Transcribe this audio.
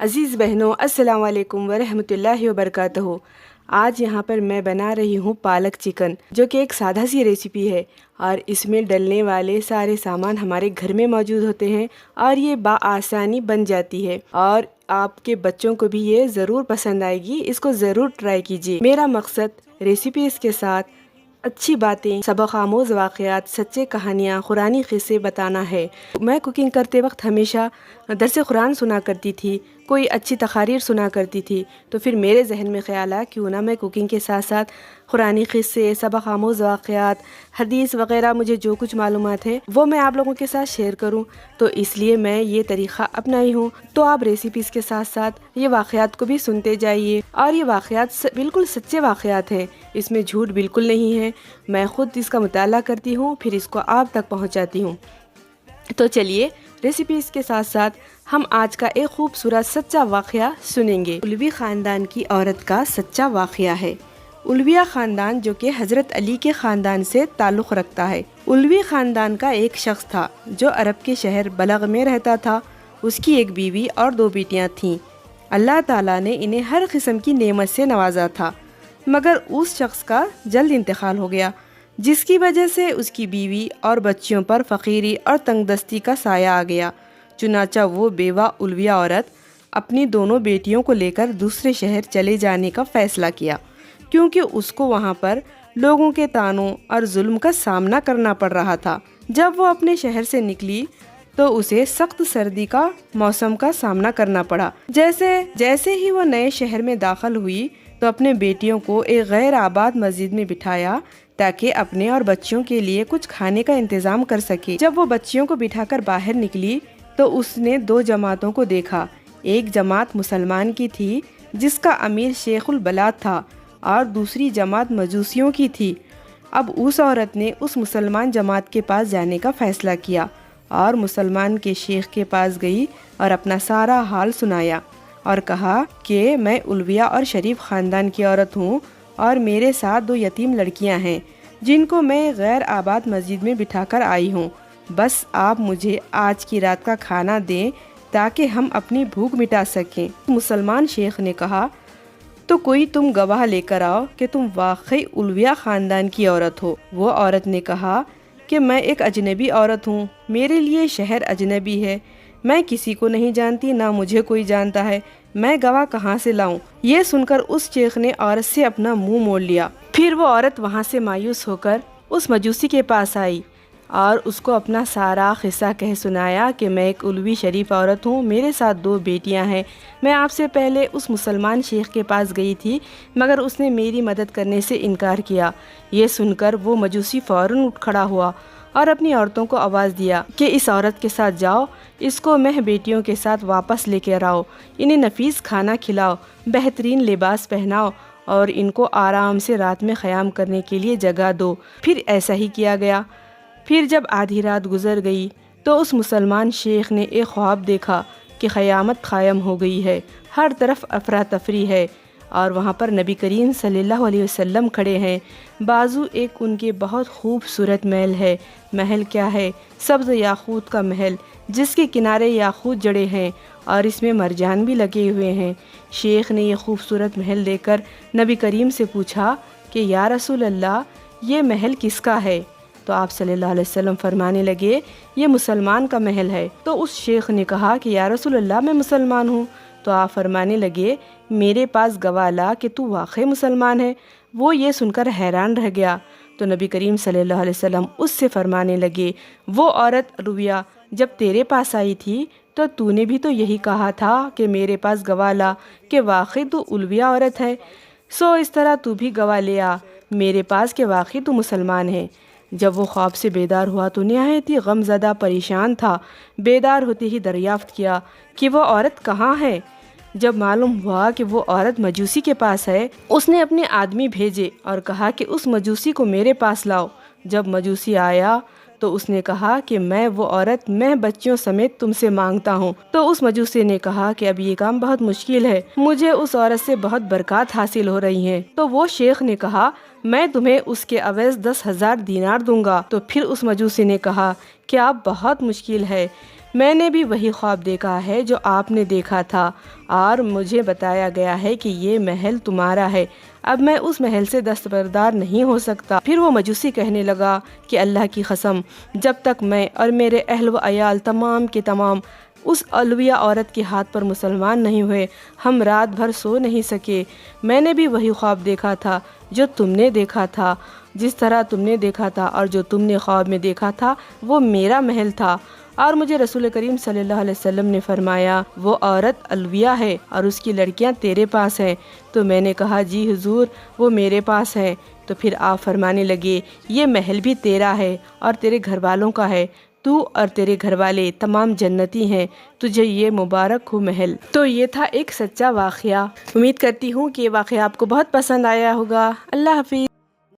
عزیز بہنوں، السلام علیکم ورحمۃ اللہ وبرکاتہ۔ آج یہاں پر میں بنا رہی ہوں پالک چکن، جو کہ ایک سادہ سی ریسیپی ہے اور اس میں ڈلنے والے سارے سامان ہمارے گھر میں موجود ہوتے ہیں اور یہ بآسانی بن جاتی ہے اور آپ کے بچوں کو بھی یہ ضرور پسند آئے گی۔ اس کو ضرور ٹرائی کیجیے۔ میرا مقصد ریسیپیز کے ساتھ اچھی باتیں، سبق آموز واقعات، سچے کہانیاں، قرآنی قصے بتانا ہے۔ میں کوکنگ کرتے وقت ہمیشہ درس قرآن سنا کرتی تھی، کوئی اچھی تقاریر سنا کرتی تھی، تو پھر میرے ذہن میں خیال آیا کیوں نہ میں کوکنگ کے ساتھ ساتھ قرآنی قصے، سبق آموز واقعات، حدیث وغیرہ مجھے جو کچھ معلومات ہے وہ میں آپ لوگوں کے ساتھ شیئر کروں، تو اس لیے میں یہ طریقہ اپنائی ہوں۔ تو آپ ریسیپیز کے ساتھ ساتھ یہ واقعات کو بھی سنتے جائیے، اور یہ واقعات بالکل سچے واقعات ہیں، اس میں جھوٹ بالکل نہیں ہے۔ میں خود اس کا مطالعہ کرتی ہوں، پھر اس کو آپ تک پہنچاتی ہوں۔ تو چلیے ریسیپیز کے ساتھ ساتھ ہم آج کا ایک خوبصورت سچا واقعہ سنیں گے۔ علوی خاندان کی عورت کا سچا واقعہ ہے۔ علویہ خاندان جو کہ حضرت علی کے خاندان سے تعلق رکھتا ہے۔ علوی خاندان کا ایک شخص تھا جو عرب کے شہر بلغ میں رہتا تھا۔ اس کی ایک بیوی اور 2 بیٹیاں تھیں۔ اللہ تعالیٰ نے انہیں ہر قسم کی نعمت سے نوازا تھا، مگر اس شخص کا جلد انتقال ہو گیا، جس کی وجہ سے اس کی بیوی اور بچیوں پر فقیری اور تنگ دستی کا سایہ آ گیا۔ چنانچہ وہ بیوہ علویہ عورت اپنی دونوں بیٹیوں کو لے کر دوسرے شہر چلے جانے کا فیصلہ کیا، کیونکہ اس کو وہاں پر لوگوں کے طعنوں اور ظلم کا سامنا کرنا پڑ رہا تھا۔ جب وہ اپنے شہر سے نکلی تو اسے سخت سردی کا موسم کا سامنا کرنا پڑا۔ جیسے ہی وہ نئے شہر میں داخل ہوئی تو اپنے بیٹیوں کو ایک غیر آباد مسجد میں بٹھایا تاکہ اپنے اور بچیوں کے لیے کچھ کھانے کا انتظام کر سکے۔ جب وہ بچیوں کو بٹھا کر باہر نکلی تو اس نے 2 جماعتوں کو دیکھا۔ ایک جماعت مسلمان کی تھی جس کا امیر شیخ البلاد تھا، اور دوسری جماعت مجوسیوں کی تھی۔ اب اس عورت نے اس مسلمان جماعت کے پاس جانے کا فیصلہ کیا اور مسلمان کے شیخ کے پاس گئی اور اپنا سارا حال سنایا اور کہا کہ میں علویہ اور شریف خاندان کی عورت ہوں اور میرے ساتھ 2 یتیم لڑکیاں ہیں جن کو میں غیر آباد مسجد میں بٹھا کر آئی ہوں۔ بس آپ مجھے آج کی رات کا کھانا دیں تاکہ ہم اپنی بھوک مٹا سکیں۔ مسلمان شیخ نے کہا تو کوئی تم گواہ لے کر آؤ کہ تم واقعی علویہ خاندان کی عورت ہو۔ وہ عورت نے کہا کہ میں ایک اجنبی عورت ہوں، میرے لیے شہر اجنبی ہے، میں کسی کو نہیں جانتی، نہ مجھے کوئی جانتا ہے، میں گواہ کہاں سے لاؤں؟ یہ سن کر اس شیخ نے عورت سے اپنا منہ موڑ لیا۔ پھر وہ عورت وہاں سے مایوس ہو کر اس مجوسی کے پاس آئی اور اس کو اپنا سارا قصہ کہہ سنایا کہ میں ایک علوی شریف عورت ہوں، میرے ساتھ 2 بیٹیاں ہیں، میں آپ سے پہلے اس مسلمان شیخ کے پاس گئی تھی مگر اس نے میری مدد کرنے سے انکار کیا۔ یہ سن کر وہ مجوسی فوراً اٹھ کھڑا ہوا اور اپنی عورتوں کو آواز دیا کہ اس عورت کے ساتھ جاؤ، اس کو مہ بیٹیوں کے ساتھ واپس لے کر آؤ، انہیں نفیس کھانا کھلاؤ، بہترین لباس پہناؤ اور ان کو آرام سے رات میں قیام کرنے کے لیے جگہ دو۔ پھر ایسا ہی کیا گیا۔ پھر جب آدھی رات گزر گئی تو اس مسلمان شیخ نے ایک خواب دیکھا کہ قیامت قائم ہو گئی ہے، ہر طرف افراتفری ہے اور وہاں پر نبی کریم صلی اللہ علیہ وسلم کھڑے ہیں۔ بازو ایک ان کے بہت خوبصورت محل ہے۔ محل کیا ہے؟ سبز یاقوت کا محل جس کے کنارے یاقوت جڑے ہیں اور اس میں مرجان بھی لگے ہوئے ہیں۔ شیخ نے یہ خوبصورت محل دیکھ کر نبی کریم سے پوچھا کہ یا رسول اللہ، یہ محل کس کا ہے؟ تو آپ صلی اللہ علیہ وسلم فرمانے لگے یہ مسلمان کا محل ہے۔ تو اس شیخ نے کہا کہ یا رسول اللہ، میں مسلمان ہوں۔ تو آپ فرمانے لگے میرے پاس گواہ لا کہ تو واقعی مسلمان ہے۔ وہ یہ سن کر حیران رہ گیا۔ تو نبی کریم صلی اللہ علیہ وسلم اس سے فرمانے لگے وہ عورت علویہ جب تیرے پاس آئی تھی تو نے بھی تو یہی کہا تھا کہ میرے پاس گواہ لا کہ واقعی تو علویہ عورت ہے، سو اس طرح تو بھی گواہ لے آ میرے پاس کہ واقعی تو مسلمان ہے۔ جب وہ خواب سے بیدار ہوا تو نہایت ہی غم زدہ پریشان تھا۔ بیدار ہوتے ہی دریافت کیا کہ وہ عورت کہاں ہے۔ جب معلوم ہوا کہ وہ عورت مجوسی کے پاس ہے، اس نے اپنے آدمی بھیجے اور کہا کہ اس مجوسی کو میرے پاس لاؤ۔ جب مجوسی آیا تو اس نے کہا کہ وہ عورت میں بچیوں سمیت تم سے مانگتا ہوں۔ تو اس مجوسی نے کہا کہ اب یہ کام بہت مشکل ہے، مجھے اس عورت سے بہت برکات حاصل ہو رہی ہیں۔ تو وہ شیخ نے کہا میں تمہیں اس کے عوض 10,000 دینار دوں گا۔ تو پھر اس مجوسی نے کہا کہ اب بہت مشکل ہے، میں نے بھی وہی خواب دیکھا ہے جو آپ نے دیکھا تھا، اور مجھے بتایا گیا ہے کہ یہ محل تمہارا ہے، اب میں اس محل سے دستبردار نہیں ہو سکتا۔ پھر وہ مجوسی کہنے لگا کہ اللہ کی قسم، جب تک میں اور میرے اہل و عیال تمام کے تمام اس علویہ عورت کے ہاتھ پر مسلمان نہیں ہوئے، ہم رات بھر سو نہیں سکے۔ میں نے بھی وہی خواب دیکھا تھا جو تم نے دیکھا تھا، جس طرح تم نے دیکھا تھا، اور جو تم نے خواب میں دیکھا تھا وہ میرا محل تھا۔ اور مجھے رسول کریم صلی اللہ علیہ وسلم نے فرمایا وہ عورت علویہ ہے اور اس کی لڑکیاں تیرے پاس ہیں۔ تو میں نے کہا جی حضور، وہ میرے پاس ہیں۔ تو پھر آپ فرمانے لگے یہ محل بھی تیرا ہے اور تیرے گھر والوں کا ہے، تو اور تیرے گھر والے تمام جنتی ہیں، تجھے یہ مبارک ہو محل۔ تو یہ تھا ایک سچا واقعہ۔ امید کرتی ہوں کہ یہ واقعہ آپ کو بہت پسند آیا ہوگا۔ اللہ حافظ۔